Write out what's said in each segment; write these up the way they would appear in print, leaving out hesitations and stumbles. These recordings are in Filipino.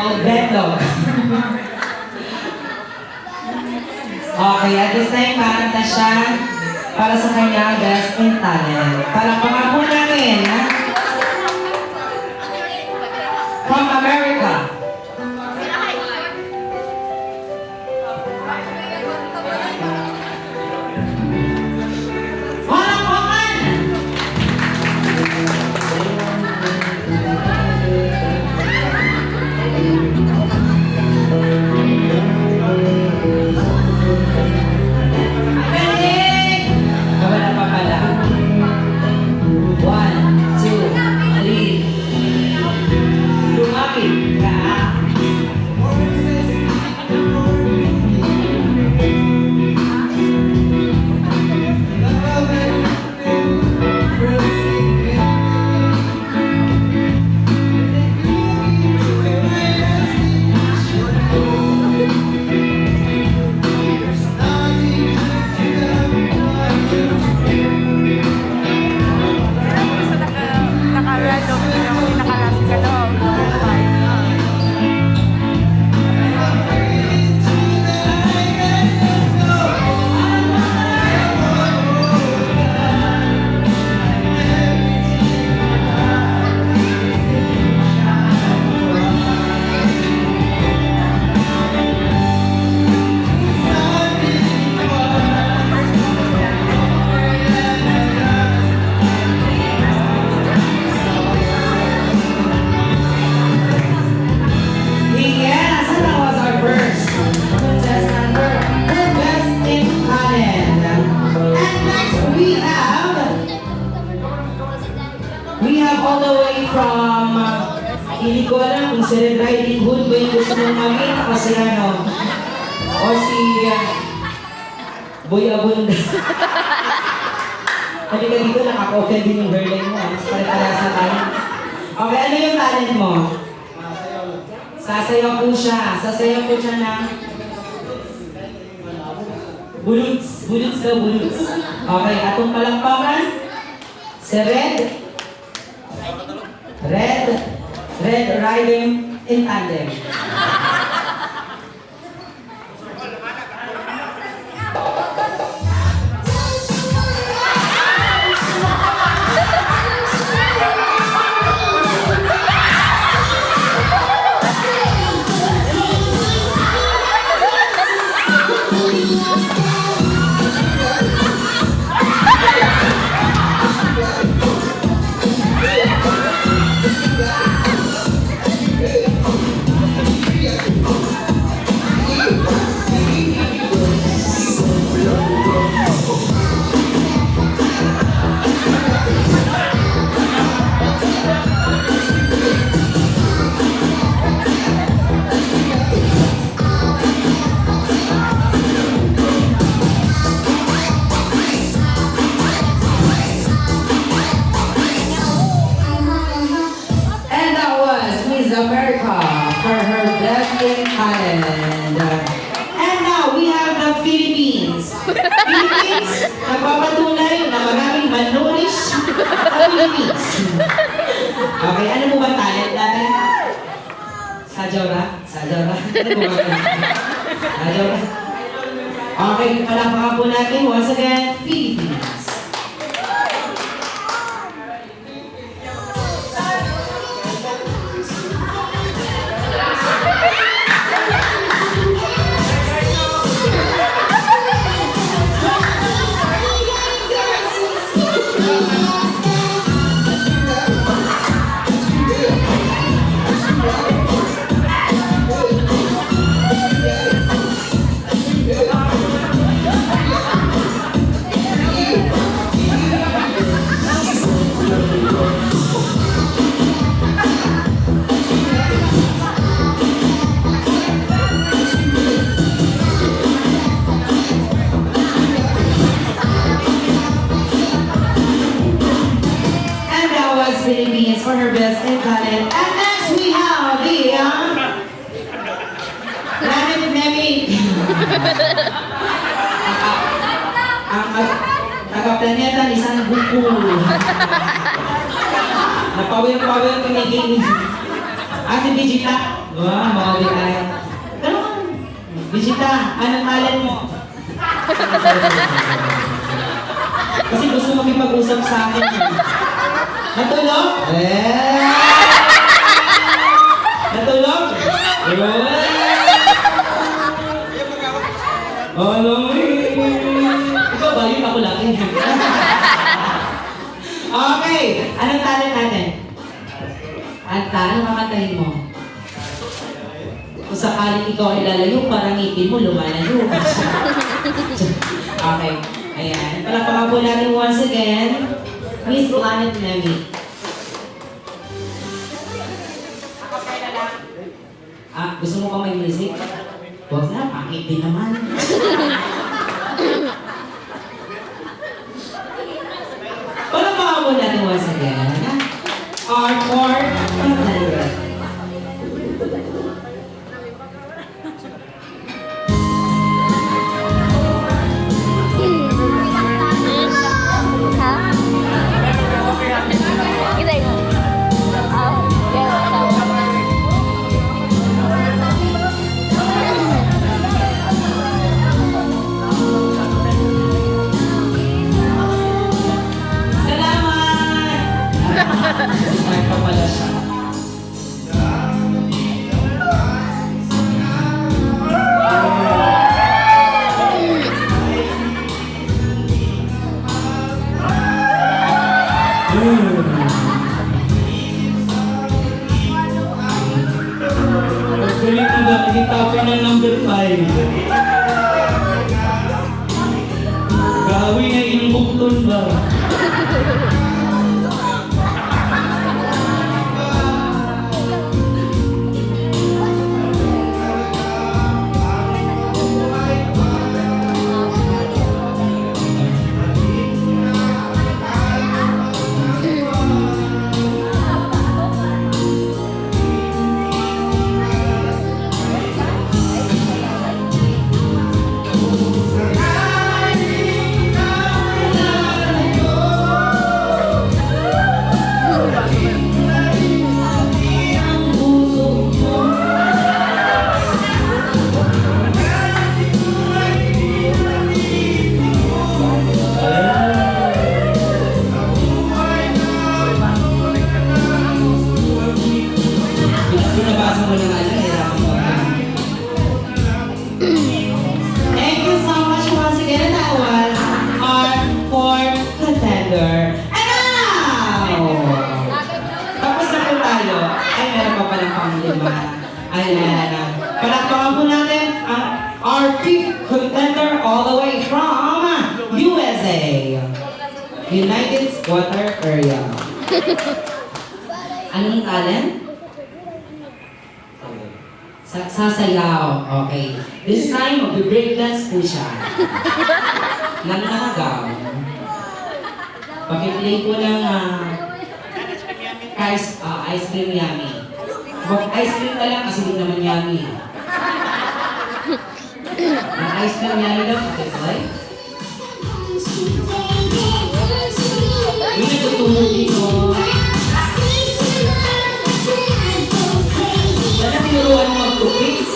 Betlog. Okay, at this time, kakanta siya para sa kanya Best in Talent. Palakpakan po natin, ha? From America. We have all the way from, hindi ko alam kung si Red Riding Hood ba yung gusto mong makita o si ano, o si Boy Abunda. Hindi ka dito, naka-open din yung hairline mo, pare-pare sa talent. Okay, ano yung talent mo? Sasayaw po siya. Sasayaw po siya ng buluts. Buluts daw, buluts. Okay, atong palakpakan. Si Red Riding in Tandem. America for her Best in Talent. And now we have the Philippines. Philippines, nagpapatunay na maraming manurish sa Philippines. Okay, ano mo ba talent natin? Sajora? Sajora? Ano mo ba talent? Sajora? Okay, palakpakan po natin once again, Philippines. Philippines for her Best in Talent. And next we have the Planet Nemi. Ang planeta ni San Buku. Napawir-pawir pinigil. Si Digita. Wow, mga bitay. Pero, Vegeta, anong talent mo? Kasi gusto makipag-usap sa akin. Natulog? Natulog? Alam mo ikaw ba yun? Ako lang. Okay, anong talent natin? Anong kakatahin mo? Kung sakaling ikaw ay lalayo, parang ngipin mo, lumalayo. Okay, ayan. Palakpakan po natin once again, Miss Planet Nemi. Gusto mo pa may music? Huwag na, pangit din naman. Palakpakan po natin once again, our core contender. Smart pa pala siya. Galing ko ba? Nagitapin ng number 5. Gawin na inbukton ba? Pinabasa mo lang alam, hirapan mo. Thank you so much once again. That was our fourth contender. And now! Tapos na po tayo. Ay, meron pa palang pang-lima. Ayan. Palakpakan po natin ang our fifth contender all the way from USA. United Squatter Area. Anong talent? Sasayaw. Okay. This time, mag-breakdance po siya. Nanganagaw. Pag-play po ng ice cream yummy. Mag-ice cream ka lang kasi hindi naman yummy. Ang ice cream yummy daw, pakipay. Hindi natutulog dito. Wala tinuruan mo mag-cookies?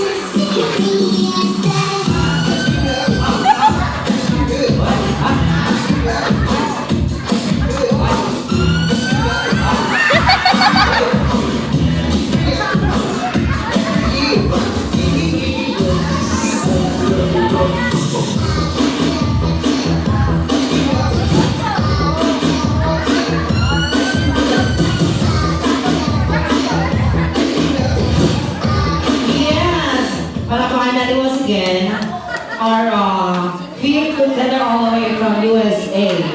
Again, our fifth contender all the way from USA.